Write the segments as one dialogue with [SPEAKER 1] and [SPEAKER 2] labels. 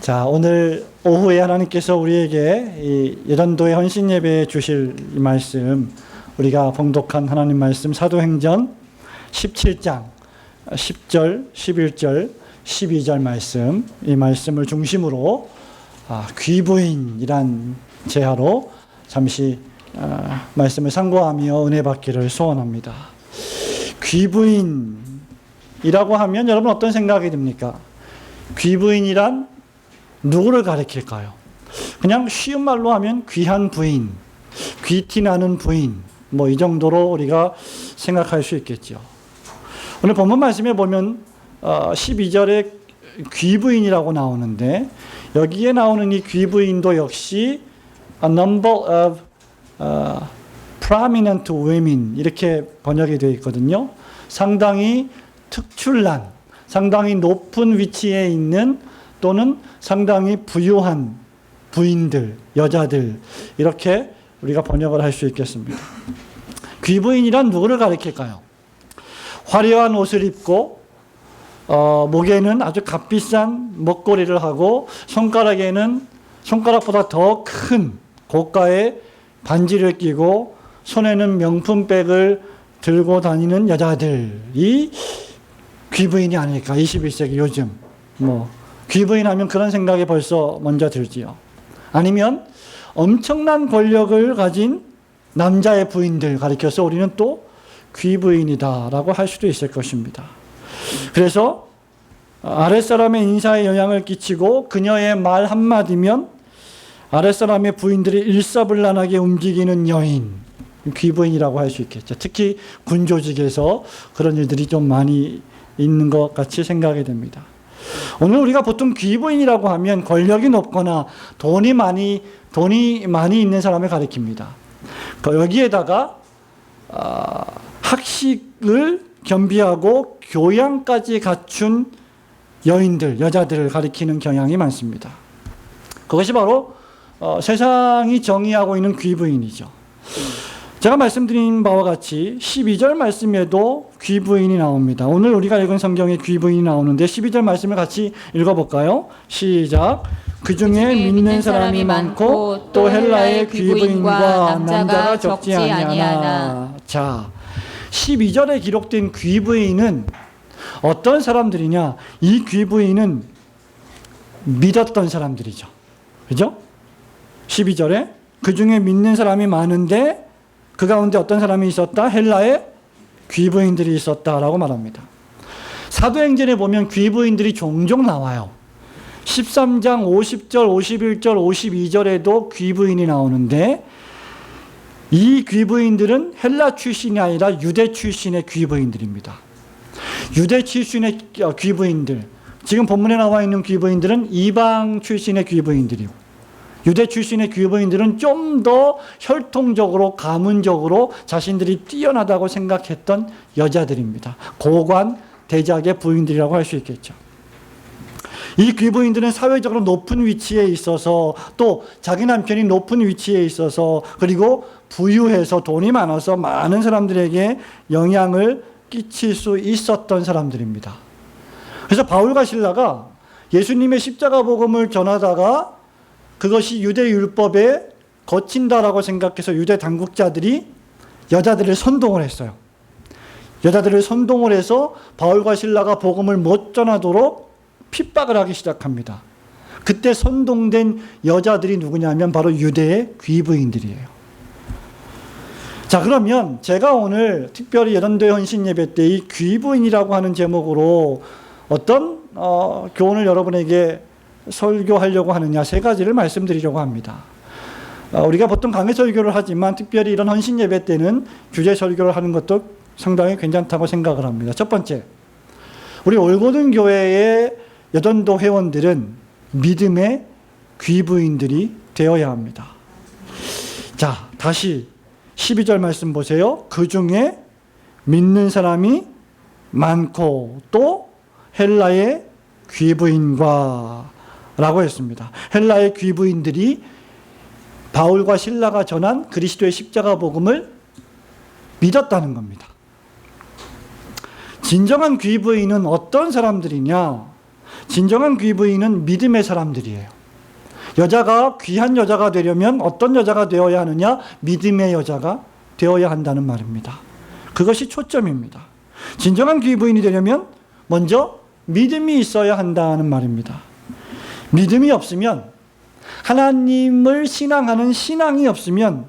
[SPEAKER 1] 자, 오늘 오후에 하나님께서 우리에게 이 예전도의 헌신 예배에 주실 이 말씀, 우리가 봉독한 하나님 말씀 사도행전 17장 10절, 11절, 12절 말씀, 이 말씀을 중심으로 귀부인이란 제하로 잠시 말씀을 상고하며 은혜 받기를 소원합니다. 귀부인이라고 하면 여러분 어떤 생각이 듭니까? 귀부인이란 누구를 가리킬까요? 그냥 쉬운 말로 하면 귀한 부인, 귀티 나는 부인, 이 정도로 우리가 생각할 수 있겠죠. 오늘 본문 말씀에 보면 12절에 귀부인이라고 나오는데, 여기에 나오는 이 귀부인도 역시 a number of prominent women 이렇게 번역이 되어 있거든요. 상당히 특출난, 상당히 높은 위치에 있는 또는 상당히 부유한 부인들, 여자들, 이렇게 우리가 번역을 할 수 있겠습니다. 귀부인이란 누구를 가리킬까요? 화려한 옷을 입고 목에는 아주 값비싼 목걸이를 하고 손가락에는 손가락보다 더 큰 고가의 반지를 끼고 손에는 명품백을 들고 다니는 여자들이 귀부인이 아닐까. 21세기 요즘 귀부인 하면 그런 생각이 벌써 먼저 들지요. 아니면 엄청난 권력을 가진 남자의 부인들 가리켜서 우리는 또 귀부인이다라고 할 수도 있을 것입니다. 그래서 아랫사람의 인사에 영향을 끼치고 그녀의 말 한마디면 아랫사람의 부인들이 일사불란하게 움직이는 여인, 귀부인이라고 할 수 있겠죠. 특히 군조직에서 그런 일들이 좀 많이 있는 것 같이 생각이 됩니다. 오늘 우리가 보통 귀부인이라고 하면 권력이 높거나 돈이 많이 있는 사람을 가리킵니다. 여기에다가 학식을 겸비하고 교양까지 갖춘 여인들, 여자들을 가리키는 경향이 많습니다. 그것이 바로 세상이 정의하고 있는 귀부인이죠. 제가 말씀드린 바와 같이 12절 말씀에도 귀부인이 나옵니다. 오늘 우리가 읽은 성경에 귀부인이 나오는데 12절 말씀을 같이 읽어볼까요? 시작. 그 중에 믿는 사람이 많고 또 헬라의 귀부인과 남자가 적지 아니하나. 자, 12절에 기록된 귀부인은 어떤 사람들이냐? 이 귀부인은 믿었던 사람들이죠. 그죠? 12절에 그 중에 믿는 사람이 많은데 그 가운데 어떤 사람이 있었다? 헬라의 귀부인들이 있었다라고 말합니다. 사도행전에 보면 귀부인들이 종종 나와요. 13장 50절, 51절, 52절에도 귀부인이 나오는데 이 귀부인들은 헬라 출신이 아니라 유대 출신의 귀부인들입니다. 유대 출신의 귀부인들, 지금 본문에 나와 있는 귀부인들은 이방 출신의 귀부인들이고 유대 출신의 귀부인들은 좀 더 혈통적으로 가문적으로 자신들이 뛰어나다고 생각했던 여자들입니다. 고관 대작의 부인들이라고 할 수 있겠죠. 이 귀부인들은 사회적으로 높은 위치에 있어서 또 자기 남편이 높은 위치에 있어서 그리고 부유해서 돈이 많아서 많은 사람들에게 영향을 끼칠 수 있었던 사람들입니다. 그래서 바울과 실라가 예수님의 십자가 복음을 전하다가 그것이 유대 율법에 거친다라고 생각해서 유대 당국자들이 여자들을 선동을 했어요. 여자들을 선동을 해서 바울과 실라가 복음을 못 전하도록 핍박을 하기 시작합니다. 그때 선동된 여자들이 누구냐면 바로 유대의 귀부인들이에요. 자, 그러면 제가 오늘 특별히 예전도의 헌신 예배 때 이 귀부인이라고 하는 제목으로 어떤 교훈을 여러분에게 설교하려고 하느냐, 세 가지를 말씀드리려고 합니다. 우리가 보통 강해 설교를 하지만 특별히 이런 헌신 예배 때는 주제 설교를 하는 것도 상당히 괜찮다고 생각을 합니다. 첫 번째, 우리 올고든 교회의 여전도 회원들은 믿음의 귀부인들이 되어야 합니다. 자, 다시 12절 말씀 보세요. 그 중에 믿는 사람이 많고 또 헬라의 귀부인과 라고 했습니다. 헬라의 귀부인들이 바울과 실라가 전한 그리스도의 십자가 복음을 믿었다는 겁니다. 진정한 귀부인은 어떤 사람들이냐? 진정한 귀부인은 믿음의 사람들이에요. 여자가 귀한 여자가 되려면 어떤 여자가 되어야 하느냐? 믿음의 여자가 되어야 한다는 말입니다. 그것이 초점입니다. 진정한 귀부인이 되려면 먼저 믿음이 있어야 한다는 말입니다. 믿음이 없으면, 하나님을 신앙하는 신앙이 없으면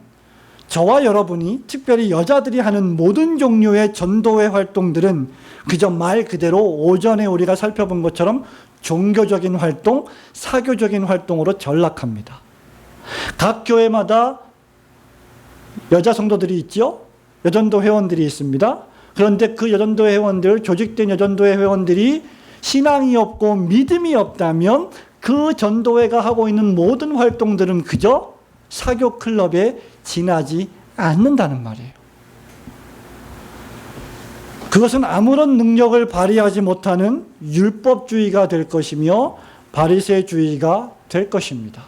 [SPEAKER 1] 저와 여러분이, 특별히 여자들이 하는 모든 종류의 전도회 활동들은 그저 말 그대로 오전에 우리가 살펴본 것처럼 종교적인 활동, 사교적인 활동으로 전락합니다. 각 교회마다 여자 성도들이 있죠. 여전도 회원들이 있습니다. 그런데 그 여전도 회원들, 조직된 여전도회 회원들이 신앙이 없고 믿음이 없다면 그 전도회가 하고 있는 모든 활동들은 그저 사교 클럽에 지나지 않는다는 말이에요. 그것은 아무런 능력을 발휘하지 못하는 율법주의가 될 것이며 바리새주의가 될 것입니다.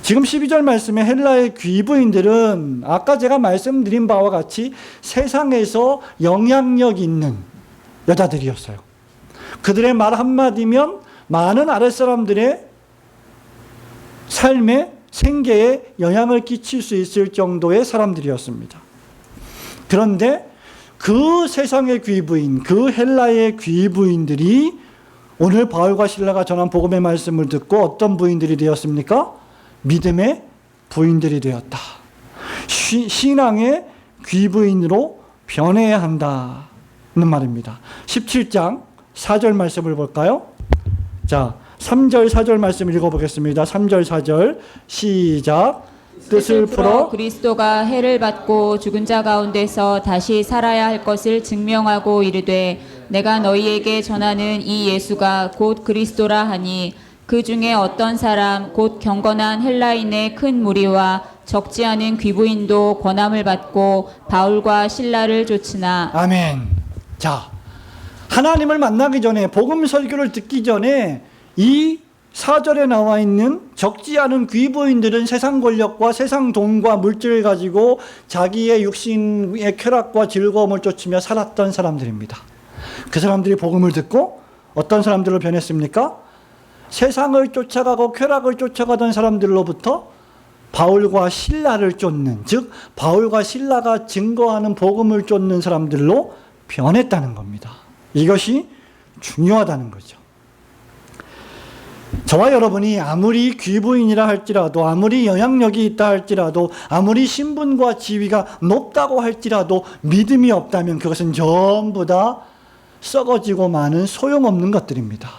[SPEAKER 1] 지금 12절 말씀에 헬라의 귀부인들은 아까 제가 말씀드린 바와 같이 세상에서 영향력 있는 여자들이었어요. 그들의 말 한마디면 많은 아랫사람들의 삶에, 생계에 영향을 끼칠 수 있을 정도의 사람들이었습니다. 그런데 그 세상의 귀부인, 그 헬라의 귀부인들이 오늘 바울과 실라가 전한 복음의 말씀을 듣고 어떤 부인들이 되었습니까? 믿음의 부인들이 되었다. 신앙의 귀부인으로 변해야 한다는 말입니다. 17장 4절 말씀을 볼까요? 자, 3절 4절 말씀 읽어보겠습니다. 3절 4절 시작. 뜻을 풀어
[SPEAKER 2] 그리스도가 해를 받고 죽은 자 가운데서 다시 살아야 할 것을 증명하고 이르되 내가 너희에게 전하는 이 예수가 곧 그리스도라 하니 그 중에 어떤 사람 곧 경건한 헬라인의 큰 무리와 적지 않은 귀부인도 권함을 받고 바울과 실라를 쫓으나.
[SPEAKER 1] 아멘. 자, 하나님을 만나기 전에, 복음 설교를 듣기 전에 이 4절에 나와 있는 적지 않은 귀부인들은 세상 권력과 세상 돈과 물질을 가지고 자기의 육신의 쾌락과 즐거움을 쫓으며 살았던 사람들입니다. 그 사람들이 복음을 듣고 어떤 사람들로 변했습니까? 세상을 쫓아가고 쾌락을 쫓아가던 사람들로부터 바울과 실라를 쫓는, 즉 바울과 실라가 증거하는 복음을 쫓는 사람들로 변했다는 겁니다. 이것이 중요하다는 거죠. 저와 여러분이 아무리 귀부인이라 할지라도, 아무리 영향력이 있다 할지라도, 아무리 신분과 지위가 높다고 할지라도 믿음이 없다면 그것은 전부 다 썩어지고 마는 소용없는 것들입니다.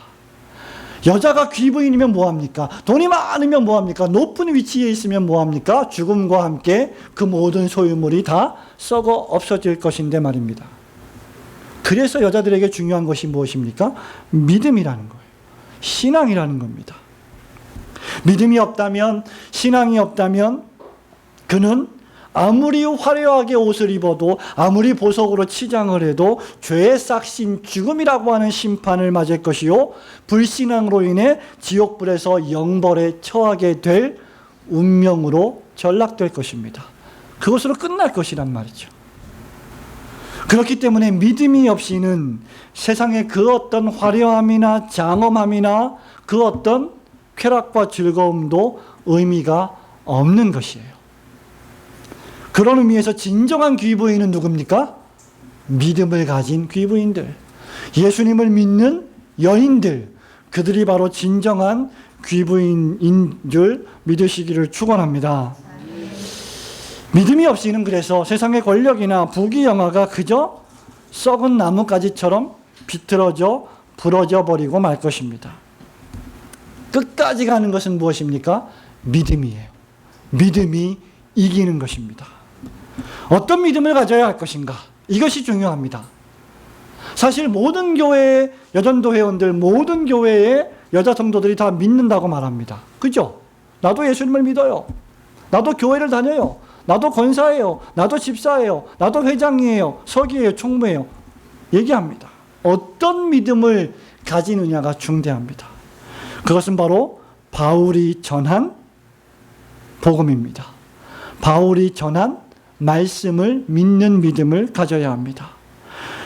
[SPEAKER 1] 여자가 귀부인이면 뭐합니까? 돈이 많으면 뭐합니까? 높은 위치에 있으면 뭐합니까? 죽음과 함께 그 모든 소유물이 다 썩어 없어질 것인데 말입니다. 그래서 여자들에게 중요한 것이 무엇입니까? 믿음이라는 거예요. 신앙이라는 겁니다. 믿음이 없다면, 신앙이 없다면 그는 아무리 화려하게 옷을 입어도, 아무리 보석으로 치장을 해도 죄의 싹신 죽음이라고 하는 심판을 맞을 것이요, 불신앙으로 인해 지옥불에서 영벌에 처하게 될 운명으로 전락될 것입니다. 그것으로 끝날 것이란 말이죠. 그렇기 때문에 믿음이 없이는 세상의 그 어떤 화려함이나 장엄함이나 그 어떤 쾌락과 즐거움도 의미가 없는 것이에요. 그런 의미에서 진정한 귀부인은 누굽니까? 믿음을 가진 귀부인들, 예수님을 믿는 여인들, 그들이 바로 진정한 귀부인인 줄 믿으시기를 축원합니다. 믿음이 없이는 그래서 세상의 권력이나 부귀영화가 그저 썩은 나뭇가지처럼 비틀어져 부러져 버리고 말 것입니다. 끝까지 가는 것은 무엇입니까? 믿음이에요. 믿음이 이기는 것입니다. 어떤 믿음을 가져야 할 것인가? 이것이 중요합니다. 사실 모든 교회의 여전도 회원들, 모든 교회의 여자 성도들이 다 믿는다고 말합니다. 그죠? 나도 예수님을 믿어요. 나도 교회를 다녀요. 나도 권사예요. 나도 집사예요. 나도 회장이에요. 서기예요. 총무예요. 얘기합니다. 어떤 믿음을 가지느냐가 중대합니다. 그것은 바로 바울이 전한 복음입니다. 바울이 전한 말씀을 믿는 믿음을 가져야 합니다.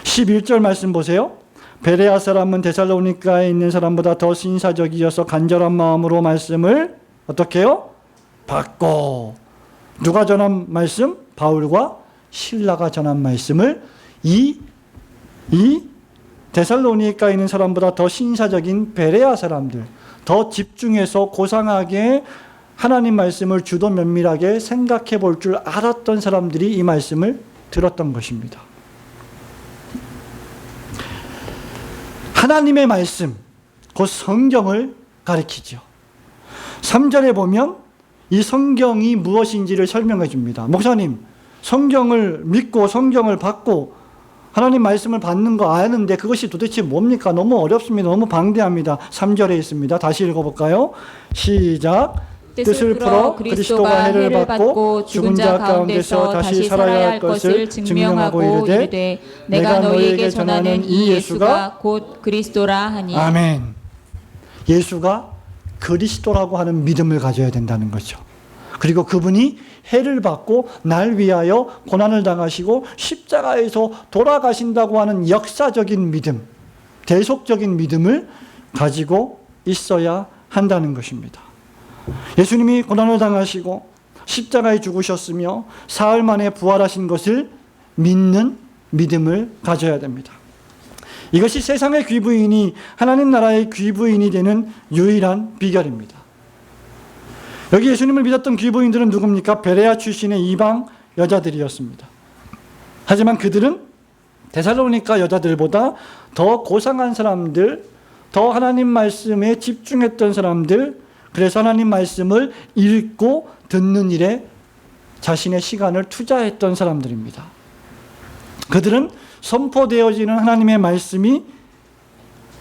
[SPEAKER 1] 11절 말씀 보세요. 베레아 사람은 데살로니가에 있는 사람보다 더 신사적이어서 간절한 마음으로 말씀을 어떻게 해요? 받고. 누가 전한 말씀? 바울과 실라가 전한 말씀을 이 데살로니가에 있는 사람보다 더 신사적인 베레아 사람들, 더 집중해서 고상하게 하나님 말씀을 주도 면밀하게 생각해 볼 줄 알았던 사람들이 이 말씀을 들었던 것입니다. 하나님의 말씀, 그 성경을 가리키죠. 3절에 보면 이 성경이 무엇인지를 설명해 줍니다. 목사님, 성경을 믿고 성경을 받고 하나님 말씀을 받는 거 아는데 그것이 도대체 뭡니까? 너무 어렵습니다. 너무 방대합니다. 3절에 있습니다. 다시 읽어볼까요? 시작. 뜻을 풀어 그리스도가 해를 받고 죽은 자 가운데서 다시 살아야 할 것을 증명하고 이르되 내가 너희에게 전하는 이 예수가
[SPEAKER 2] 곧 그리스도라 하니.
[SPEAKER 1] 아멘. 예수가 그리스도라고 하는 믿음을 가져야 된다는 거죠. 그리고 그분이 해를 받고 날 위하여 고난을 당하시고 십자가에서 돌아가신다고 하는 역사적인 믿음, 대속적인 믿음을 가지고 있어야 한다는 것입니다. 예수님이 고난을 당하시고 십자가에 죽으셨으며 사흘 만에 부활하신 것을 믿는 믿음을 가져야 됩니다. 이것이 세상의 귀부인이 하나님 나라의 귀부인이 되는 유일한 비결입니다. 여기 예수님을 믿었던 귀부인들은 누굽니까? 베레아 출신의 이방 여자들이었습니다. 하지만 그들은 데살로니가 여자들보다 더 고상한 사람들, 더 하나님 말씀에 집중했던 사람들, 그래서 하나님 말씀을 읽고 듣는 일에 자신의 시간을 투자했던 사람들입니다. 그들은 선포되어지는 하나님의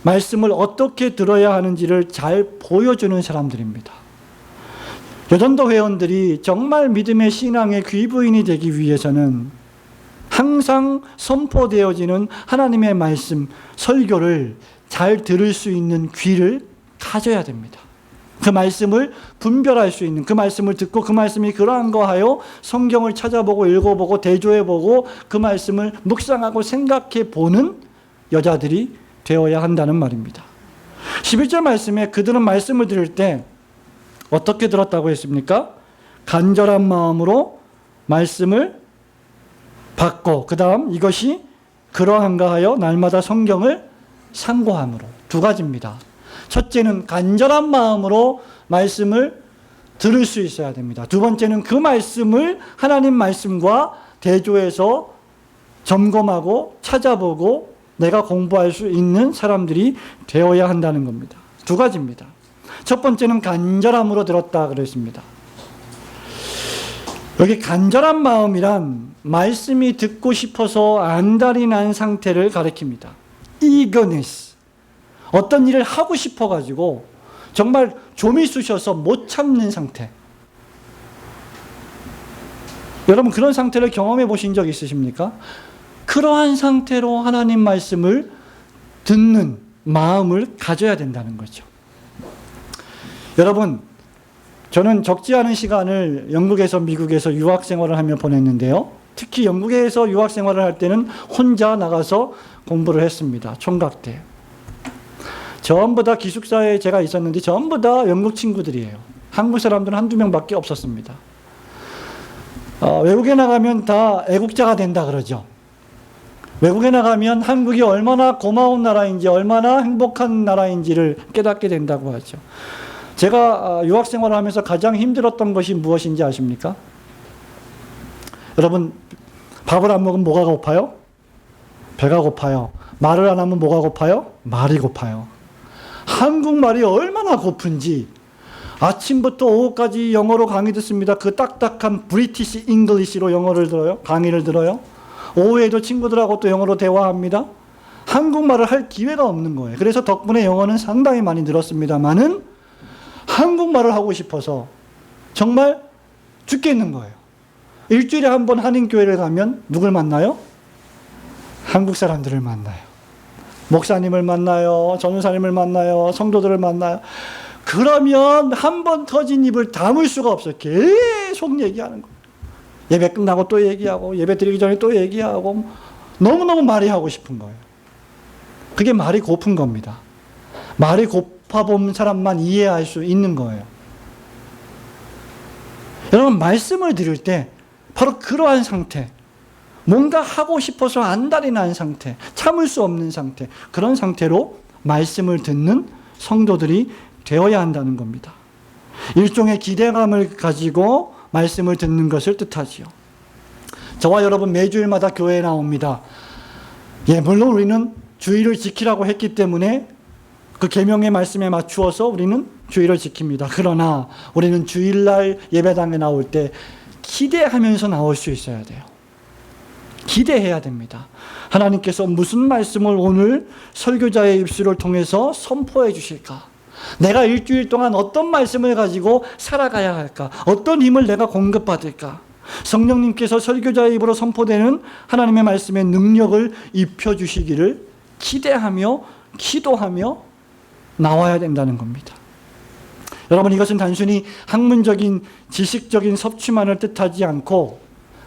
[SPEAKER 1] 말씀을 어떻게 들어야 하는지를 잘 보여주는 사람들입니다. 여전도 회원들이 정말 믿음의 신앙의 귀부인이 되기 위해서는 항상 선포되어지는 하나님의 말씀, 설교를 잘 들을 수 있는 귀를 가져야 됩니다. 그 말씀을 분별할 수 있는, 그 말씀을 듣고 그 말씀이 그러한 거 하여 성경을 찾아보고 읽어보고 대조해보고 그 말씀을 묵상하고 생각해 보는 여자들이 되어야 한다는 말입니다. 11절 말씀에 그들은 말씀을 들을 때 어떻게 들었다고 했습니까? 간절한 마음으로 말씀을 받고, 그 다음 이것이 그러한가 하여 날마다 성경을 상고함으로. 두 가지입니다. 첫째는 간절한 마음으로 말씀을 들을 수 있어야 됩니다. 두 번째는 그 말씀을 하나님 말씀과 대조해서 점검하고 찾아보고 내가 공부할 수 있는 사람들이 되어야 한다는 겁니다. 두 가지입니다. 첫 번째는 간절함으로 들었다 그랬습니다. 여기 간절한 마음이란 말씀이 듣고 싶어서 안달이 난 상태를 가리킵니다. eagerness. 어떤 일을 하고 싶어가지고 정말 좀이 쑤셔서 못 참는 상태. 여러분 그런 상태를 경험해 보신 적 있으십니까? 그러한 상태로 하나님 말씀을 듣는 마음을 가져야 된다는 거죠. 여러분, 저는 적지 않은 시간을 영국에서 미국에서 유학 생활을 하며 보냈는데요. 특히 영국에서 유학 생활을 할 때는 혼자 나가서 공부를 했습니다. 총각 때. 전부 다 기숙사에 제가 있었는데 전부 다 영국 친구들이에요. 한국 사람들은 한두 명밖에 없었습니다. 외국에 나가면 다 애국자가 된다 그러죠. 외국에 나가면 한국이 얼마나 고마운 나라인지 얼마나 행복한 나라인지를 깨닫게 된다고 하죠. 제가 유학 생활을 하면서 가장 힘들었던 것이 무엇인지 아십니까? 여러분, 밥을 안 먹으면 뭐가 고파요? 배가 고파요. 말을 안 하면 뭐가 고파요? 말이 고파요. 한국말이 얼마나 고픈지 아침부터 오후까지 영어로 강의 듣습니다. 그 딱딱한 브리티시 잉글리시로 영어를 들어요. 강의를 들어요. 오후에도 친구들하고 또 영어로 대화합니다. 한국말을 할 기회가 없는 거예요. 그래서 덕분에 영어는 상당히 많이 늘었습니다만은 한국말을 하고 싶어서 정말 죽겠는 거예요. 일주일에 한 번 한인교회를 가면 누굴 만나요? 한국 사람들을 만나요. 목사님을 만나요. 전우사님을 만나요. 성도들을 만나요. 그러면 한 번 터진 입을 다물 수가 없어요. 계속 얘기하는 거예요. 예배 끝나고 또 얘기하고 예배 드리기 전에 또 얘기하고 너무너무 말이 하고 싶은 거예요. 그게 말이 고픈 겁니다. 말이 고파본 사람만 이해할 수 있는 거예요. 여러분, 말씀을 들을 때 바로 그러한 상태, 뭔가 하고 싶어서 안달이 난 상태, 참을 수 없는 상태, 그런 상태로 말씀을 듣는 성도들이 되어야 한다는 겁니다. 일종의 기대감을 가지고 말씀을 듣는 것을 뜻하지요. 저와 여러분 매주일마다 교회에 나옵니다. 물론 우리는 주의를 지키라고 했기 때문에 그 계명의 말씀에 맞추어서 우리는 주의를 지킵니다. 그러나 우리는 주일날 예배당에 나올 때 기대하면서 나올 수 있어야 돼요. 기대해야 됩니다. 하나님께서 무슨 말씀을 오늘 설교자의 입술을 통해서 선포해 주실까? 내가 일주일 동안 어떤 말씀을 가지고 살아가야 할까? 어떤 힘을 내가 공급받을까? 성령님께서 설교자의 입으로 선포되는 하나님의 말씀의 능력을 입혀주시기를 기대하며 기도하며 나와야 된다는 겁니다. 여러분, 이것은 단순히 학문적인 지식적인 섭취만을 뜻하지 않고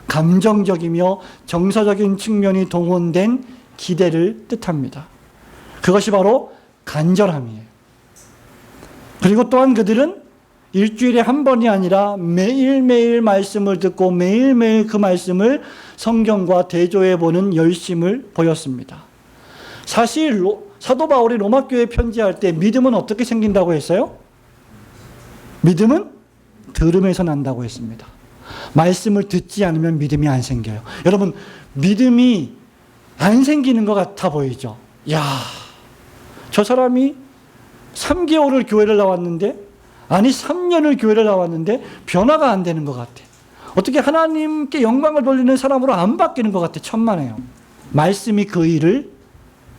[SPEAKER 1] 감정적이며 정서적인 측면이 동원된 기대를 뜻합니다. 그것이 바로 간절함이에요. 그리고 또한 그들은 일주일에 한 번이 아니라 매일매일 말씀을 듣고 매일매일 그 말씀을 성경과 대조해 보는 열심을 보였습니다. 사실 사도 바울이 로마 교회에 편지할 때 믿음은 어떻게 생긴다고 했어요? 믿음은 들음에서 난다고 했습니다. 말씀을 듣지 않으면 믿음이 안 생겨요. 여러분, 믿음이 안 생기는 것 같아 보이죠? 야, 저 사람이 3개월을 교회를 나왔는데, 아니 3년을 교회를 나왔는데 변화가 안 되는 것 같아. 어떻게 하나님께 영광을 돌리는 사람으로 안 바뀌는 것 같아. 천만에요. 말씀이 그 일을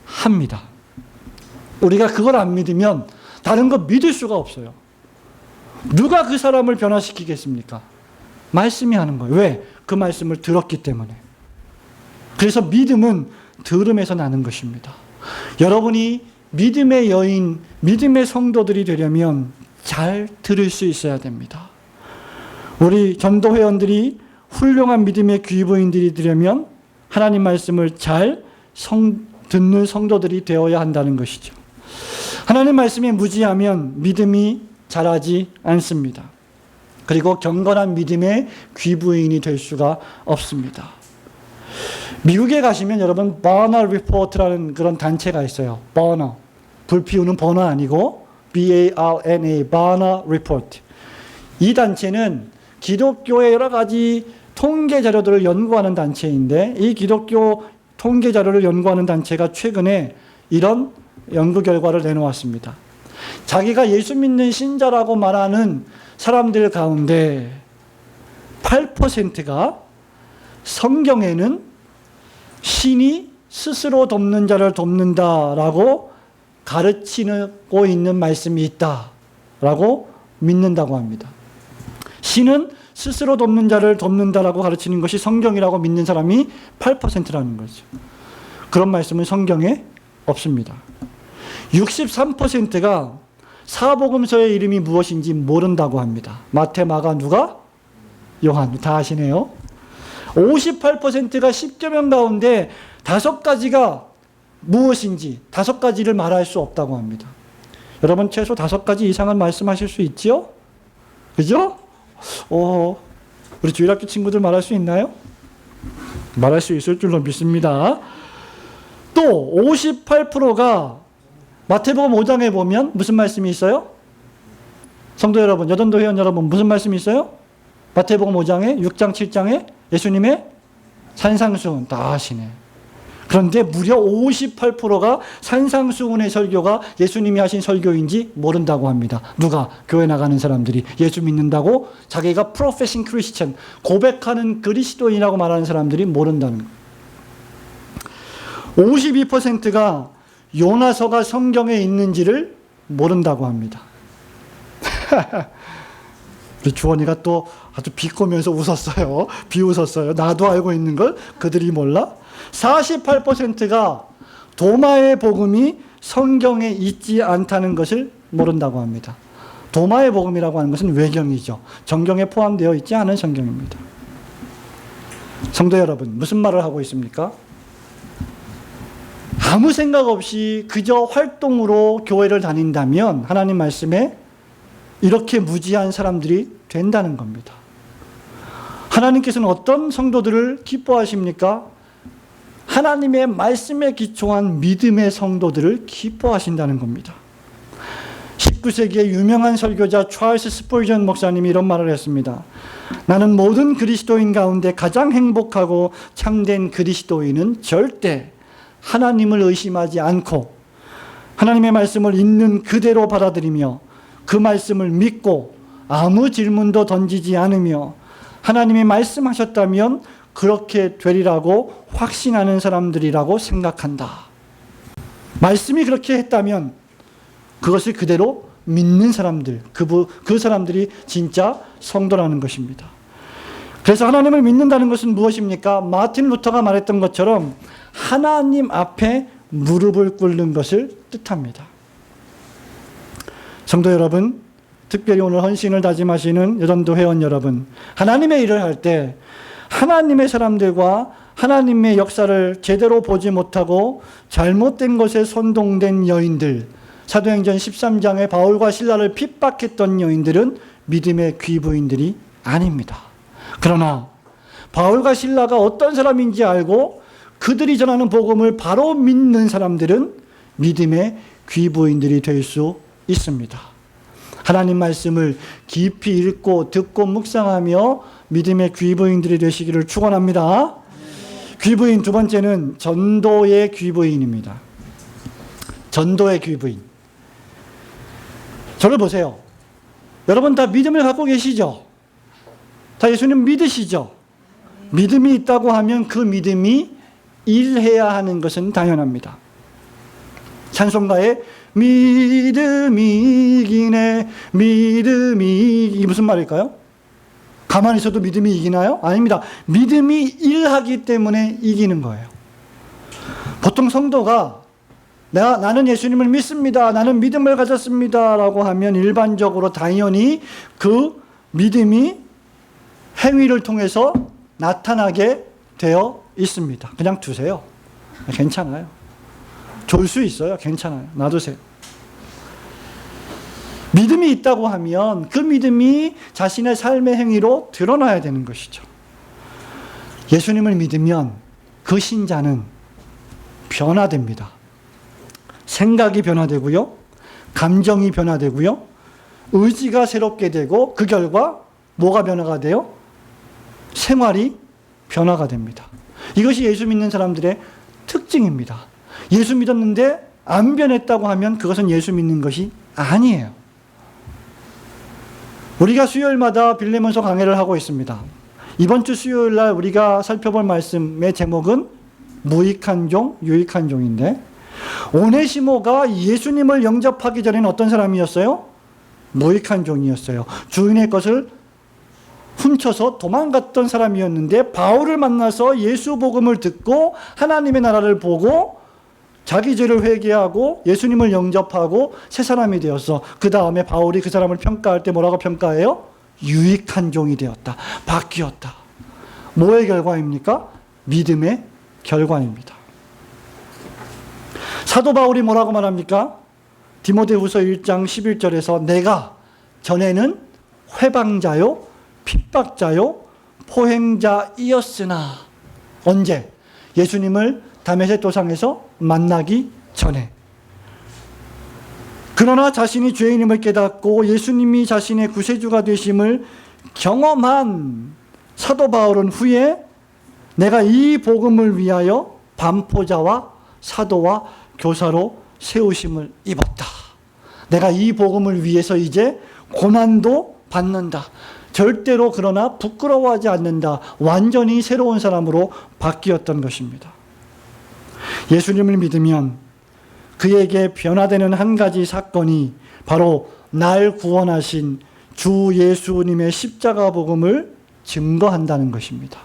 [SPEAKER 1] 합니다. 우리가 그걸 안 믿으면 다른 거 믿을 수가 없어요. 누가 그 사람을 변화시키겠습니까? 말씀이 하는 거예요. 왜? 그 말씀을 들었기 때문에. 그래서 믿음은 들음에서 나는 것입니다. 여러분이 믿음의 여인, 믿음의 성도들이 되려면 잘 들을 수 있어야 됩니다. 우리 전도회원들이 훌륭한 믿음의 귀부인들이 되려면 하나님 말씀을 잘 듣는 성도들이 되어야 한다는 것이죠. 하나님 말씀에 무지하면 믿음이 자라지 않습니다. 그리고 경건한 믿음의 귀부인이 될 수가 없습니다. 미국에 가시면 여러분 버너 리포트라는 그런 단체가 있어요. 버너, 불 피우는 버너 아니고 BARNA, 버너 리포트. 이 단체는 기독교의 여러 가지 통계 자료들을 연구하는 단체인데, 이 기독교 통계 자료를 연구하는 단체가 최근에 이런 연구 결과를 내놓았습니다. 자기가 예수 믿는 신자라고 말하는 사람들 가운데 8%가 성경에는 신이 스스로 돕는 자를 돕는다라고 가르치고 있는 말씀이 있다라고 믿는다고 합니다. 신은 스스로 돕는 자를 돕는다라고 가르치는 것이 성경이라고 믿는 사람이 8%라는 거죠. 그런 말씀은 성경에 없습니다. 63%가 사복음서의 이름이 무엇인지 모른다고 합니다. 마태, 마가, 누가? 요한. 다 아시네요. 58%가 10계명 가운데 5가지가 무엇인지 5가지를 말할 수 없다고 합니다. 여러분 최소 5가지 이상은 말씀하실 수 있지요? 그죠? 우리 주일학교 친구들 말할 수 있나요? 말할 수 있을 줄로 믿습니다. 또 58%가 마태복음 5장에 보면 무슨 말씀이 있어요? 성도 여러분, 여전도 회원 여러분, 무슨 말씀이 있어요? 마태복음 5장에 6장 7장에 예수님의 산상수훈 다 하시네. 그런데 무려 58%가 산상수훈의 설교가 예수님이 하신 설교인지 모른다고 합니다. 누가? 교회 나가는 사람들이 예수 믿는다고 자기가 프로페싱 크리스천, 고백하는 그리스도인이라고 말하는 사람들이 모른다는 거예요. 52%가 요나서가 성경에 있는지를 모른다고 합니다. 우리 주원이가 또 아주 비꼬면서 웃었어요. 비웃었어요. 나도 알고 있는 걸 그들이 몰라? 48%가 도마의 복음이 성경에 있지 않다는 것을 모른다고 합니다. 도마의 복음이라고 하는 것은 외경이죠. 정경에 포함되어 있지 않은 성경입니다. 성도 여러분, 무슨 말을 하고 있습니까? 아무 생각 없이 그저 활동으로 교회를 다닌다면 하나님 말씀에 이렇게 무지한 사람들이 된다는 겁니다. 하나님께서는 어떤 성도들을 기뻐하십니까? 하나님의 말씀에 기초한 믿음의 성도들을 기뻐하신다는 겁니다. 19세기의 유명한 설교자 찰스 스펄전 목사님이 이런 말을 했습니다. 나는 모든 그리스도인 가운데 가장 행복하고 참된 그리스도인은 절대 하나님을 의심하지 않고 하나님의 말씀을 있는 그대로 받아들이며 그 말씀을 믿고 아무 질문도 던지지 않으며 하나님이 말씀하셨다면 그렇게 되리라고 확신하는 사람들이라고 생각한다. 말씀이 그렇게 했다면 그것을 그대로 믿는 사람들, 그 사람들이 진짜 성도라는 것입니다. 그래서 하나님을 믿는다는 것은 무엇입니까? 마틴 루터가 말했던 것처럼 하나님 앞에 무릎을 꿇는 것을 뜻합니다. 성도 여러분, 특별히 오늘 헌신을 다짐하시는 여전도 회원 여러분, 하나님의 일을 할 때 하나님의 사람들과 하나님의 역사를 제대로 보지 못하고 잘못된 것에 선동된 여인들, 사도행전 13장에 바울과 실라를 핍박했던 여인들은 믿음의 귀부인들이 아닙니다. 그러나 바울과 실라가 어떤 사람인지 알고 그들이 전하는 복음을 바로 믿는 사람들은 믿음의 귀부인들이 될 수 있습니다. 하나님 말씀을 깊이 읽고 듣고 묵상하며 믿음의 귀부인들이 되시기를 축원합니다. 귀부인 두 번째는 전도의 귀부인입니다. 전도의 귀부인. 저를 보세요. 여러분 다 믿음을 갖고 계시죠? 다 예수님 믿으시죠? 믿음이 있다고 하면 그 믿음이 일해야 하는 것은 당연합니다. 찬송가에 믿음이 이기네, 믿음이 이게 무슨 말일까요? 가만히 있어도 믿음이 이기나요? 아닙니다. 믿음이 일하기 때문에 이기는 거예요. 보통 성도가 나는 예수님을 믿습니다. 나는 믿음을 가졌습니다. 라고 하면 일반적으로 당연히 그 믿음이 행위를 통해서 나타나게 되어 있습니다. 그냥 두세요. 괜찮아요. 졸 수 있어요. 괜찮아요. 놔두세요. 믿음이 있다고 하면 그 믿음이 자신의 삶의 행위로 드러나야 되는 것이죠. 예수님을 믿으면 그 신자는 변화됩니다. 생각이 변화되고요. 감정이 변화되고요. 의지가 새롭게 되고 그 결과 뭐가 변화가 돼요? 생활이 변화가 됩니다. 이것이 예수 믿는 사람들의 특징입니다. 예수 믿었는데 안 변했다고 하면 그것은 예수 믿는 것이 아니에요. 우리가 수요일마다 빌레몬서 강해를 하고 있습니다. 이번 주 수요일 날 우리가 살펴볼 말씀의 제목은 무익한 종, 유익한 종인데 오네시모가 예수님을 영접하기 전에는 어떤 사람이었어요? 무익한 종이었어요. 주인의 것을 훔쳐서 도망갔던 사람이었는데 바울을 만나서 예수 복음을 듣고 하나님의 나라를 보고 자기 죄를 회개하고 예수님을 영접하고 새 사람이 되었어. 그 다음에 바울이 그 사람을 평가할 때 뭐라고 평가해요? 유익한 종이 되었다. 바뀌었다. 뭐의 결과입니까? 믿음의 결과입니다. 사도 바울이 뭐라고 말합니까? 디모데후서 1장 11절에서 내가 전에는 회방자요 핍박자요 포행자이었으나 언제? 예수님을 다메섹 도상에서 만나기 전에. 그러나 자신이 죄인임을 깨닫고 예수님이 자신의 구세주가 되심을 경험한 사도 바울은 후에 내가 이 복음을 위하여 반포자와 사도와 교사로 세우심을 입었다. 내가 이 복음을 위해서 이제 고난도 받는다. 절대로 그러나 부끄러워하지 않는다. 완전히 새로운 사람으로 바뀌었던 것입니다. 예수님을 믿으면 그에게 변화되는 한 가지 사건이 바로 날 구원하신 주 예수님의 십자가 복음을 증거한다는 것입니다.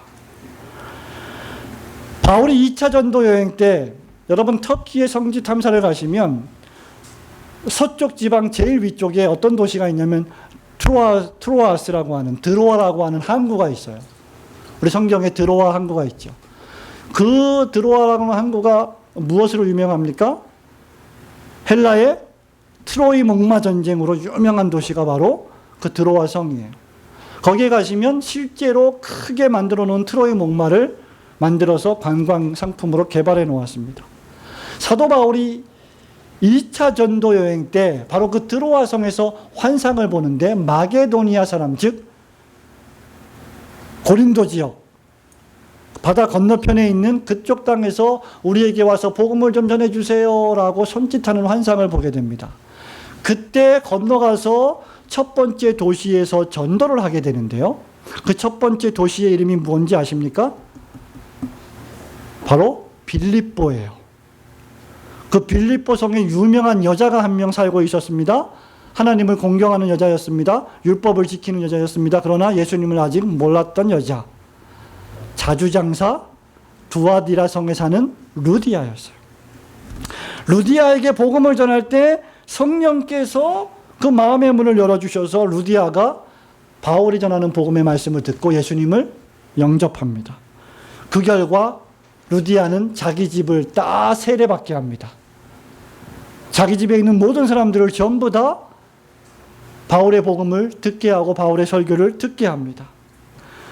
[SPEAKER 1] 바울이 2차 전도 여행 때 여러분 터키의 성지 탐사를 가시면 서쪽 지방 제일 위쪽에 어떤 도시가 있냐면 트로아스라고 하는 드로아라고 하는 항구가 있어요. 우리 성경에 드로아 항구가 있죠. 그 드로아라고 하는 항구가 무엇으로 유명합니까? 헬라의 트로이 목마 전쟁으로 유명한 도시가 바로 그 드로아 성이에요. 거기에 가시면 실제로 크게 만들어 놓은 트로이 목마를 만들어서 관광 상품으로 개발해 놓았습니다. 사도 바울이 2차 전도 여행 때 바로 그 드로아 성에서 환상을 보는데 마게도니아 사람, 즉 고린도 지역 바다 건너편에 있는 그쪽 땅에서 우리에게 와서 복음을 좀 전해주세요 라고 손짓하는 환상을 보게 됩니다. 그때 건너가서 첫 번째 도시에서 전도를 하게 되는데요. 그 첫 번째 도시의 이름이 뭔지 아십니까? 바로 빌립보예요. 그 빌립보 성에 유명한 여자가 한 명 살고 있었습니다. 하나님을 공경하는 여자였습니다. 율법을 지키는 여자였습니다. 그러나 예수님을 아직 몰랐던 여자. 자주장사 두아디라 성에 사는 루디아였어요. 루디아에게 복음을 전할 때 성령께서 그 마음의 문을 열어주셔서 루디아가 바울이 전하는 복음의 말씀을 듣고 예수님을 영접합니다. 그 결과 루디아는 자기 집을 다 세례받게 합니다. 자기 집에 있는 모든 사람들을 전부 다 바울의 복음을 듣게 하고 바울의 설교를 듣게 합니다.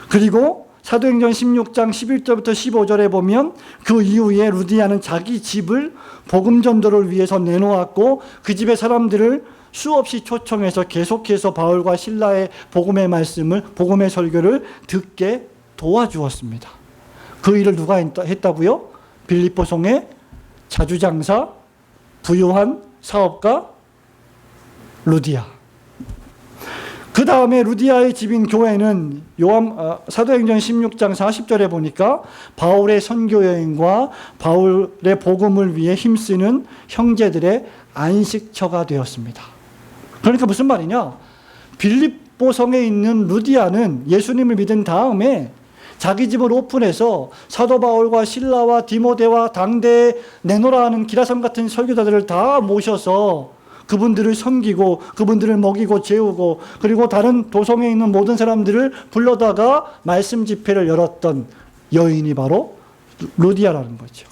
[SPEAKER 1] 그리고 사도행전 16장 11절부터 15절에 보면 그 이후에 루디아는 자기 집을 복음 전도를 위해서 내놓았고 그 집의 사람들을 수없이 초청해서 계속해서 바울과 실라의 복음의 말씀을, 복음의 설교를 듣게 도와주었습니다. 그 일을 누가 했다고요? 빌립보 성의 자주장사, 부유한 사업가 루디아. 그 다음에 루디아의 집인 교회는 사도행전 16장 40절에 보니까 바울의 선교 여행과 바울의 복음을 위해 힘쓰는 형제들의 안식처가 되었습니다. 그러니까 무슨 말이냐? 빌립보 성에 있는 루디아는 예수님을 믿은 다음에 자기 집을 오픈해서 사도 바울과 실라와 디모데와 당대에 내노라 하는 기라성 같은 설교자들을 다 모셔서 그분들을 섬기고 그분들을 먹이고 재우고 그리고 다른 도성에 있는 모든 사람들을 불러다가 말씀 집회를 열었던 여인이 바로 루디아라는 거죠.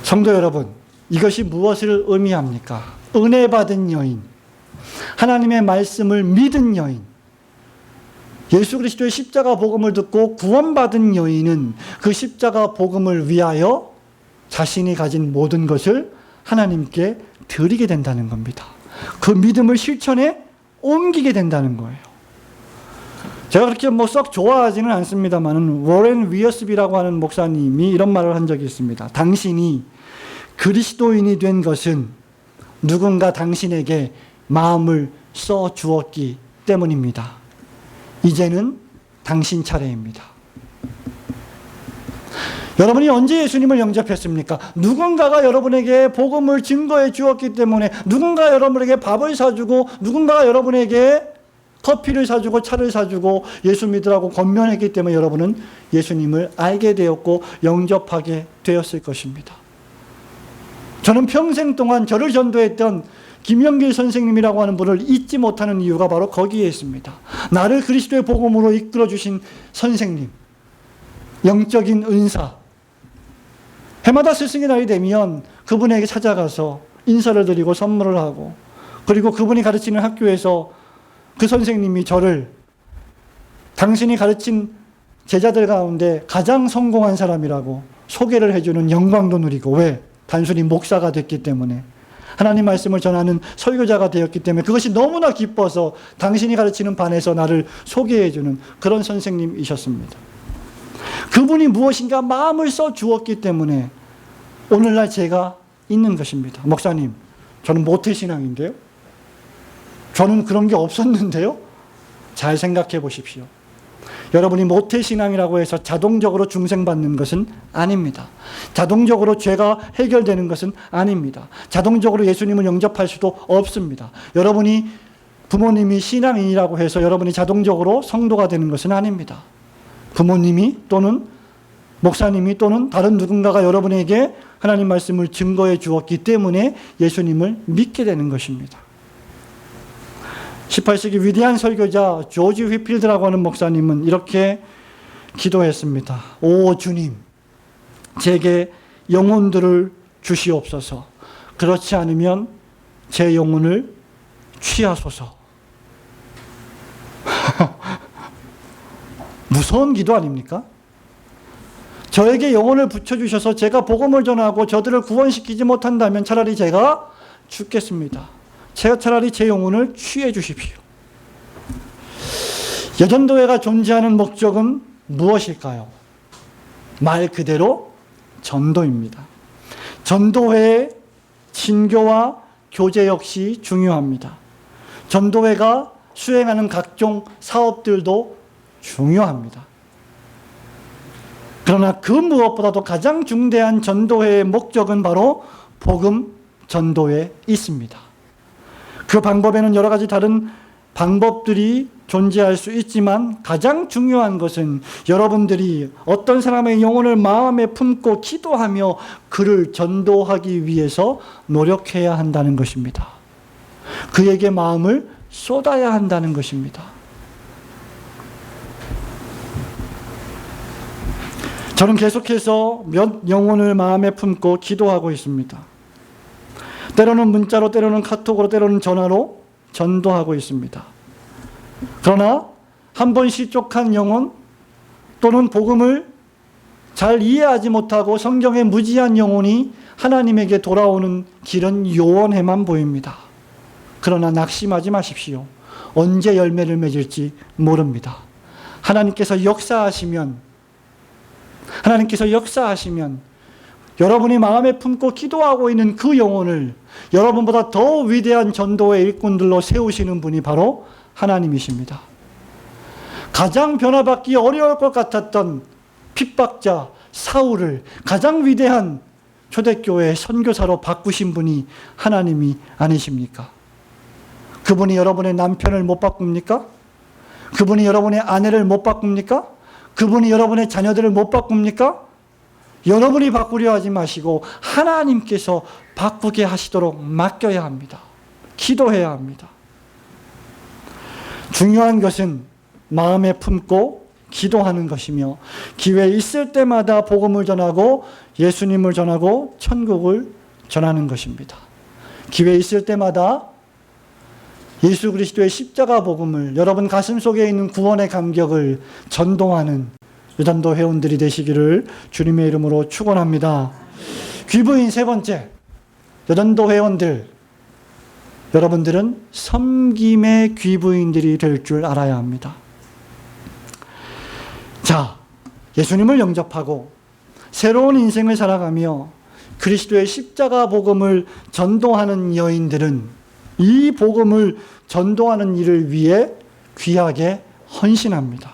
[SPEAKER 1] 성도 여러분, 이것이 무엇을 의미합니까? 은혜 받은 여인, 하나님의 말씀을 믿은 여인, 예수 그리스도의 십자가 복음을 듣고 구원받은 여인은 그 십자가 복음을 위하여 자신이 가진 모든 것을 하나님께 드리게 된다는 겁니다. 그 믿음을 실천에 옮기게 된다는 거예요. 제가 그렇게 썩 좋아하지는 않습니다만 워렌 위어스비라고 하는 목사님이 이런 말을 한 적이 있습니다. 당신이 그리스도인이 된 것은 누군가 당신에게 마음을 써 주었기 때문입니다. 이제는 당신 차례입니다. 여러분이 언제 예수님을 영접했습니까? 누군가가 여러분에게 복음을 증거해 주었기 때문에, 누군가 여러분에게 밥을 사주고, 누군가가 여러분에게 커피를 사주고 차를 사주고 예수 믿으라고 권면했기 때문에 여러분은 예수님을 알게 되었고 영접하게 되었을 것입니다. 저는 평생 동안 저를 전도했던 김영길 선생님이라고 하는 분을 잊지 못하는 이유가 바로 거기에 있습니다. 나를 그리스도의 복음으로 이끌어 주신 선생님, 영적인 은사. 해마다 스승의 날이 되면 그분에게 찾아가서 인사를 드리고 선물을 하고, 그리고 그분이 가르치는 학교에서 그 선생님이 저를 당신이 가르친 제자들 가운데 가장 성공한 사람이라고 소개를 해주는 영광도 누리고, 왜? 단순히 목사가 됐기 때문에, 하나님 말씀을 전하는 설교자가 되었기 때문에 그것이 너무나 기뻐서 당신이 가르치는 반에서 나를 소개해주는 그런 선생님이셨습니다. 그분이 무엇인가 마음을 써 주었기 때문에 오늘날 제가 있는 것입니다. 목사님, 저는 모태신앙인데요. 저는 그런 게 없었는데요. 잘 생각해 보십시오. 여러분이 모태신앙이라고 해서 자동적으로 중생받는 것은 아닙니다. 자동적으로 죄가 해결되는 것은 아닙니다. 자동적으로 예수님을 영접할 수도 없습니다. 여러분이 부모님이 신앙인이라고 해서 여러분이 자동적으로 성도가 되는 것은 아닙니다. 부모님이 또는 목사님이 또는 다른 누군가가 여러분에게 하나님 말씀을 증거해 주었기 때문에 예수님을 믿게 되는 것입니다. 18세기 위대한 설교자 조지 휘필드라고 하는 목사님은 이렇게 기도했습니다. 오 주님, 제게 영혼들을 주시옵소서. 그렇지 않으면 제 영혼을 취하소서. 무서운 기도 아닙니까? 저에게 영혼을 붙여주셔서 제가 복음을 전하고 저들을 구원시키지 못한다면 차라리 제가 죽겠습니다. 제가 차라리 제 영혼을 취해 주십시오. 여전도회가 존재하는 목적은 무엇일까요? 말 그대로 전도입니다. 전도회의 친교와 교제 역시 중요합니다. 전도회가 수행하는 각종 사업들도 중요합니다. 그러나 그 무엇보다도 가장 중대한 전도회의 목적은 바로 복음 전도에 있습니다. 그 방법에는 여러 가지 다른 방법들이 존재할 수 있지만 가장 중요한 것은 여러분들이 어떤 사람의 영혼을 마음에 품고 기도하며 그를 전도하기 위해서 노력해야 한다는 것입니다. 그에게 마음을 쏟아야 한다는 것입니다. 저는 계속해서 몇 영혼을 마음에 품고 기도하고 있습니다. 때로는 문자로, 때로는 카톡으로, 때로는 전화로 전도하고 있습니다. 그러나 한 번 실족한 영혼 또는 복음을 잘 이해하지 못하고 성경에 무지한 영혼이 하나님에게 돌아오는 길은 요원해만 보입니다. 그러나 낙심하지 마십시오. 언제 열매를 맺을지 모릅니다. 하나님께서 역사하시면 여러분이 마음에 품고 기도하고 있는 그 영혼을 여러분보다 더 위대한 전도의 일꾼들로 세우시는 분이 바로 하나님이십니다. 가장 변화받기 어려울 것 같았던 핍박자 사울을 가장 위대한 초대교회 선교사로 바꾸신 분이 하나님이 아니십니까? 그분이 여러분의 남편을 못 바꿉니까? 그분이 여러분의 아내를 못 바꿉니까? 그분이 여러분의 자녀들을 못 바꿉니까? 여러분이 바꾸려 하지 마시고 하나님께서 바꾸게 하시도록 맡겨야 합니다. 기도해야 합니다. 중요한 것은 마음에 품고 기도하는 것이며 기회 있을 때마다 복음을 전하고 예수님을 전하고 천국을 전하는 것입니다. 기회 있을 때마다 예수 그리스도의 십자가 복음을 여러분 가슴 속에 있는 구원의 감격을 전동하는 여전도 회원들이 되시기를 주님의 이름으로 축원합니다. 귀부인 세 번째, 여전도 회원들, 여러분들은 섬김의 귀부인들이 될 줄 알아야 합니다. 자, 예수님을 영접하고 새로운 인생을 살아가며 그리스도의 십자가 복음을 전도하는 여인들은 이 복음을 전도하는 일을 위해 귀하게 헌신합니다.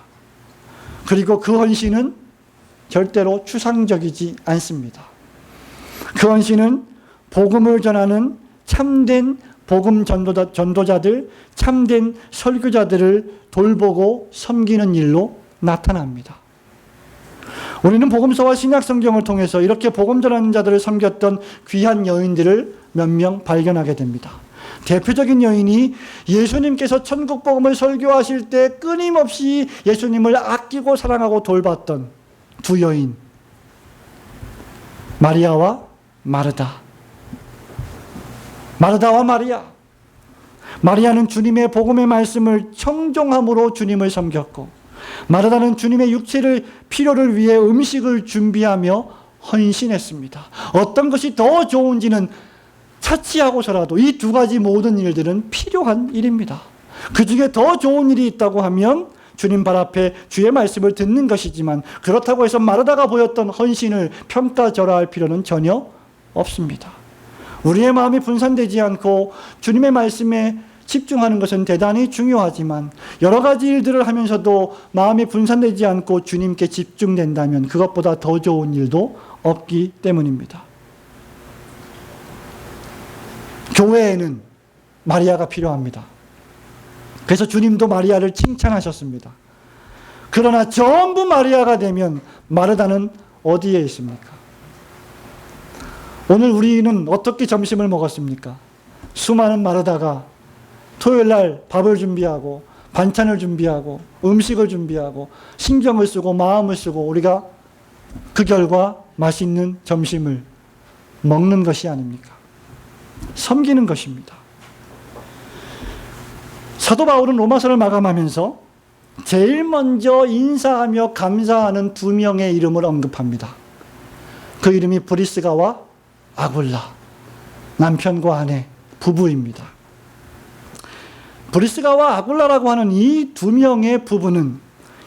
[SPEAKER 1] 그리고 그 헌신은 절대로 추상적이지 않습니다. 그 헌신은 복음을 전하는 참된 복음 전도자들, 참된 설교자들을 돌보고 섬기는 일로 나타납니다. 우리는 복음서와 신약 성경을 통해서 이렇게 복음 전하는 자들을 섬겼던 귀한 여인들을 몇 명 발견하게 됩니다. 대표적인 여인이 예수님께서 천국 복음을 설교하실 때 끊임없이 예수님을 아끼고 사랑하고 돌봤던 두 여인, 마리아와 마르다. 마르다와 마리아. 마리아는 주님의 복음의 말씀을 청종함으로 주님을 섬겼고, 마르다는 주님의 육체를 필요를 위해 음식을 준비하며 헌신했습니다. 어떤 것이 더 좋은지는 차치하고서라도 이 두 가지 모든 일들은 필요한 일입니다. 그 중에 더 좋은 일이 있다고 하면 주님 발 앞에 주의 말씀을 듣는 것이지만, 그렇다고 해서 마르다가 보였던 헌신을 평가절하할 필요는 전혀 없습니다. 우리의 마음이 분산되지 않고 주님의 말씀에 집중하는 것은 대단히 중요하지만, 여러 가지 일들을 하면서도 마음이 분산되지 않고 주님께 집중된다면 그것보다 더 좋은 일도 없기 때문입니다. 교회에는 마리아가 필요합니다. 그래서 주님도 마리아를 칭찬하셨습니다. 그러나 전부 마리아가 되면 마르다는 어디에 있습니까? 오늘 우리는 어떻게 점심을 먹었습니까? 수많은 마르다가 토요일 날 밥을 준비하고 반찬을 준비하고 음식을 준비하고 신경을 쓰고 마음을 쓰고 우리가 그 결과 맛있는 점심을 먹는 것이 아닙니까? 섬기는 것입니다. 사도 바울은 로마서를 마감하면서 제일 먼저 인사하며 감사하는 두 명의 이름을 언급합니다. 그 이름이 브리스가와 아굴라, 남편과 아내, 부부입니다. 브리스가와 아굴라라고 하는 이 두 명의 부부는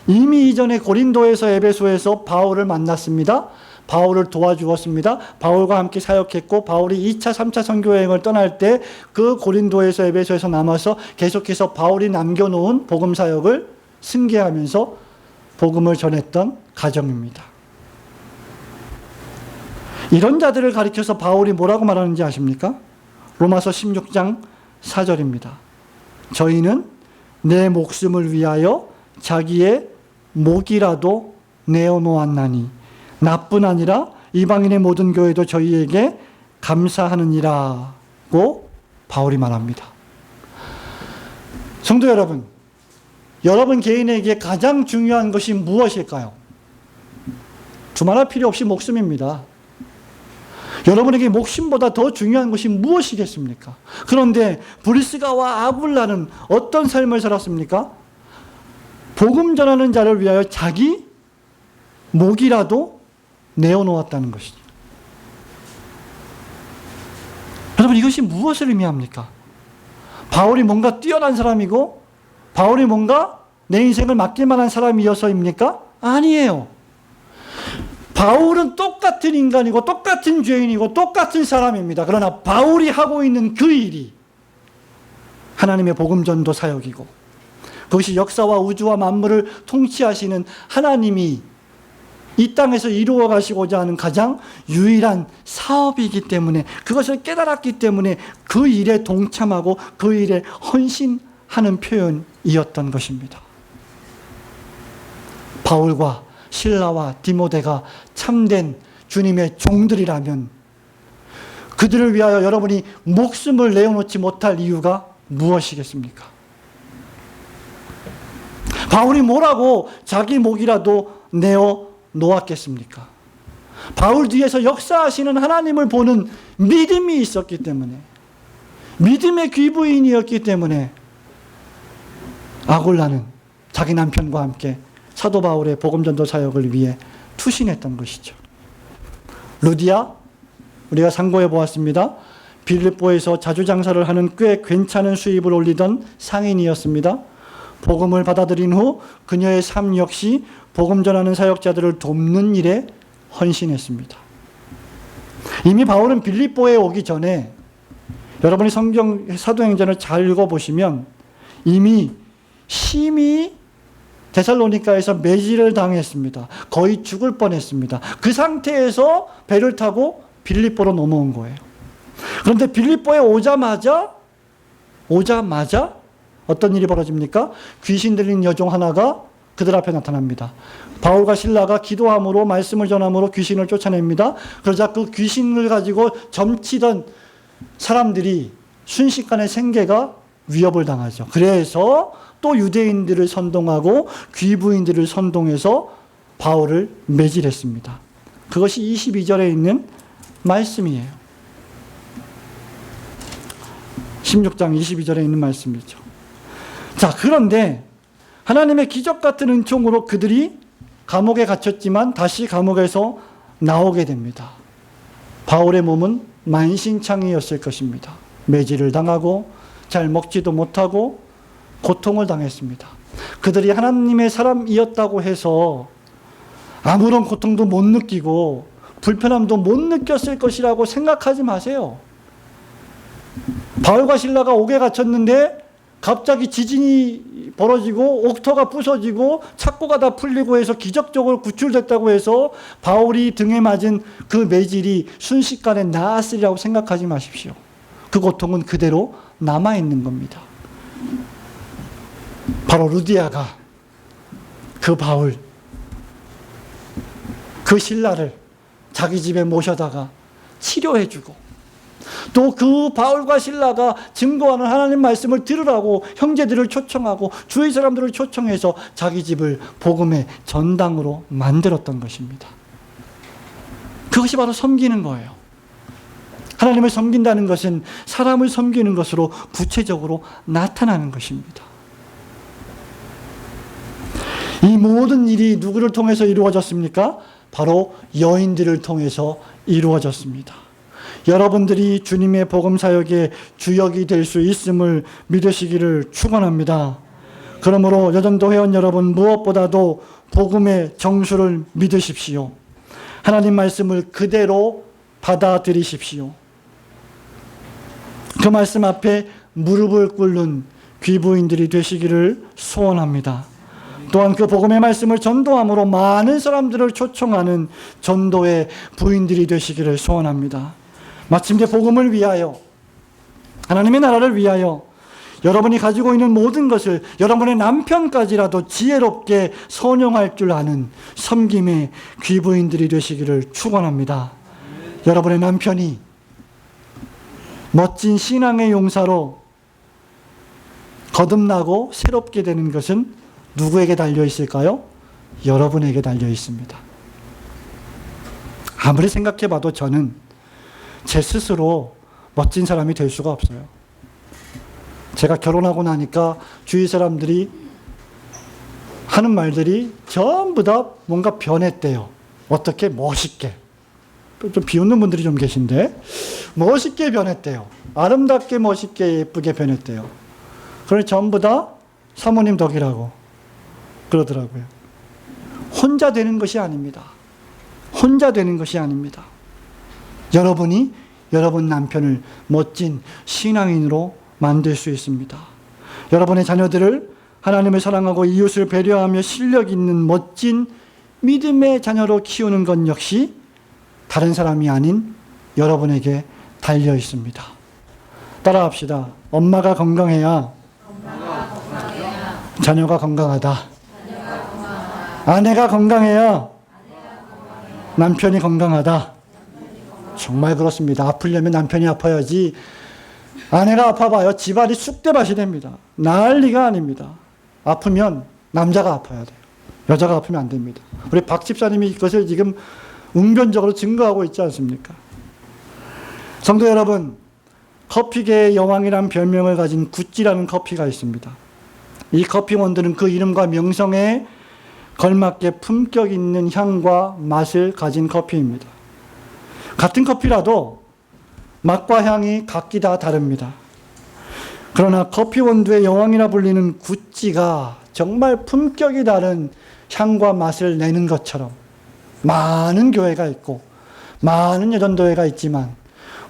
[SPEAKER 1] 이미 이전에 고린도에서 에베소에서 바울을 만났습니다. 바울을 도와주었습니다. 바울과 함께 사역했고 바울이 2차, 3차 선교여행을 떠날 때 그 고린도에서 에베소에서 남아서 계속해서 바울이 남겨놓은 복음 사역을 승계하면서 복음을 전했던 가정입니다. 이런 자들을 가리켜서 바울이 뭐라고 말하는지 아십니까? 로마서 16장 4절입니다. 저희는 내 목숨을 위하여 자기의 목이라도 내어놓았나니 나뿐 아니라 이방인의 모든 교회도 저희에게 감사하느니라고 바울이 말합니다. 성도 여러분, 여러분 개인에게 가장 중요한 것이 무엇일까요? 두말할 필요 없이 목숨입니다. 여러분에게 목숨보다 더 중요한 것이 무엇이겠습니까? 그런데 브리스가와 아굴라는 어떤 삶을 살았습니까? 복음 전하는 자를 위하여 자기 목이라도 내어놓았다는 것이죠. 여러분, 이것이 무엇을 의미합니까? 바울이 뭔가 뛰어난 사람이고 바울이 뭔가 내 인생을 맡길 만한 사람이어서입니까? 아니에요. 바울은 똑같은 인간이고 똑같은 죄인이고 똑같은 사람입니다. 그러나 바울이 하고 있는 그 일이 하나님의 복음 전도 사역이고 그것이 역사와 우주와 만물을 통치하시는 하나님이 이 땅에서 이루어 가시고자 하는 가장 유일한 사업이기 때문에 그것을 깨달았기 때문에 그 일에 동참하고 그 일에 헌신하는 표현이었던 것입니다. 바울과 실라와 디모데가 참된 주님의 종들이라면 그들을 위하여 여러분이 목숨을 내어놓지 못할 이유가 무엇이겠습니까? 바울이 뭐라고 자기 목이라도 내어 놓았겠습니까? 바울 뒤에서 역사하시는 하나님을 보는 믿음이 있었기 때문에, 믿음의 귀부인이었기 때문에 아굴라는 자기 남편과 함께 사도 바울의 복음전도 사역을 위해 투신했던 것이죠. 루디아, 우리가 상고해 보았습니다. 빌립보에서 자주 장사를 하는 꽤 괜찮은 수입을 올리던 상인이었습니다. 복음을 받아들인 후 그녀의 삶 역시 복음 전하는 사역자들을 돕는 일에 헌신했습니다. 이미 바울은 빌립보에 오기 전에 여러분이 성경 사도행전을 잘 읽어보시면 이미 심히 데살로니가에서 매질을 당했습니다. 거의 죽을 뻔했습니다. 그 상태에서 배를 타고 빌립보로 넘어온 거예요. 그런데 빌립보에 오자마자 어떤 일이 벌어집니까? 귀신 들린 여종 하나가 그들 앞에 나타납니다. 바울과 실라가 기도함으로 말씀을 전함으로 귀신을 쫓아냅니다. 그러자 그 귀신을 가지고 점치던 사람들이 순식간에 생계가 위협을 당하죠. 그래서 또 유대인들을 선동하고 귀부인들을 선동해서 바울을 매질했습니다. 그것이 22절에 있는 말씀이에요. 16장 22절에 있는 말씀이죠. 자, 그런데 하나님의 기적 같은 은총으로 그들이 감옥에 갇혔지만 다시 감옥에서 나오게 됩니다. 바울의 몸은 만신창이였을 것입니다. 매질을 당하고 잘 먹지도 못하고 고통을 당했습니다. 그들이 하나님의 사람이었다고 해서 아무런 고통도 못 느끼고 불편함도 못 느꼈을 것이라고 생각하지 마세요. 바울과 실라가 옥에 갇혔는데 갑자기 지진이 벌어지고 옥터가 부서지고 착고가 다 풀리고 해서 기적적으로 구출됐다고 해서 바울이 등에 맞은 그 매질이 순식간에 나았으리라고 생각하지 마십시오. 그 고통은 그대로 남아있는 겁니다. 바로 루디아가 그 바울, 그 신라를 자기 집에 모셔다가 치료해주고 또 그 바울과 신라가 증거하는 하나님 말씀을 들으라고 형제들을 초청하고 주위 사람들을 초청해서 자기 집을 복음의 전당으로 만들었던 것입니다. 그것이 바로 섬기는 거예요. 하나님을 섬긴다는 것은 사람을 섬기는 것으로 구체적으로 나타나는 것입니다. 이 모든 일이 누구를 통해서 이루어졌습니까? 바로 여인들을 통해서 이루어졌습니다. 여러분들이 주님의 복음 사역의 주역이 될 수 있음을 믿으시기를 축원합니다. 그러므로 여전도 회원 여러분, 무엇보다도 복음의 정수를 믿으십시오. 하나님 말씀을 그대로 받아들이십시오. 그 말씀 앞에 무릎을 꿇는 귀부인들이 되시기를 소원합니다. 또한 그 복음의 말씀을 전도함으로 많은 사람들을 초청하는 전도의 부인들이 되시기를 소원합니다. 마침내 복음을 위하여, 하나님의 나라를 위하여 여러분이 가지고 있는 모든 것을 여러분의 남편까지라도 지혜롭게 선용할 줄 아는 섬김의 귀부인들이 되시기를 축원합니다. 여러분의 남편이 멋진 신앙의 용사로 거듭나고 새롭게 되는 것은 누구에게 달려 있을까요? 여러분에게 달려 있습니다. 아무리 생각해 봐도 저는 제 스스로 멋진 사람이 될 수가 없어요. 제가 결혼하고 나니까 주위 사람들이 하는 말들이 전부 다 뭔가 변했대요. 어떻게? 멋있게. 좀 비웃는 분들이 좀 계신데, 멋있게 변했대요. 아름답게, 멋있게, 예쁘게 변했대요. 그래서 전부 다 사모님 덕이라고 그러더라고요. 혼자 되는 것이 아닙니다. 혼자 되는 것이 아닙니다. 여러분이 여러분 남편을 멋진 신앙인으로 만들 수 있습니다. 여러분의 자녀들을 하나님을 사랑하고 이웃을 배려하며 실력 있는 멋진 믿음의 자녀로 키우는 것 역시 다른 사람이 아닌 여러분에게 달려 있습니다. 따라합시다. 엄마가 건강해야 자녀가 건강하다. 아내가 건강해야 남편이 건강하다. 정말 그렇습니다. 아프려면 남편이 아파야지 아내가 아파봐요. 집안이 쑥대밭이 됩니다. 난리가 아닙니다. 아프면 남자가 아파야 돼요. 여자가 아프면 안 됩니다. 우리 박 집사님이 이것을 지금 웅변적으로 증거하고 있지 않습니까? 성도 여러분, 커피계의 여왕이라는 별명을 가진 구찌라는 커피가 있습니다. 이 커피 원두는 그 이름과 명성에 걸맞게 품격 있는 향과 맛을 가진 커피입니다. 같은 커피라도 맛과 향이 각기 다 다릅니다. 그러나 커피 원두의 여왕이라 불리는 구찌가 정말 품격이 다른 향과 맛을 내는 것처럼 많은 교회가 있고 많은 여전도회가 있지만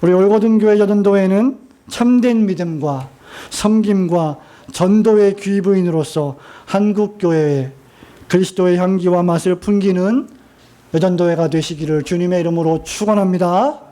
[SPEAKER 1] 우리 올고든교회 여전도회는 참된 믿음과 섬김과 전도의 귀부인으로서 한국교회에 그리스도의 향기와 맛을 풍기는 여전도회가 되시기를 주님의 이름으로 축원합니다.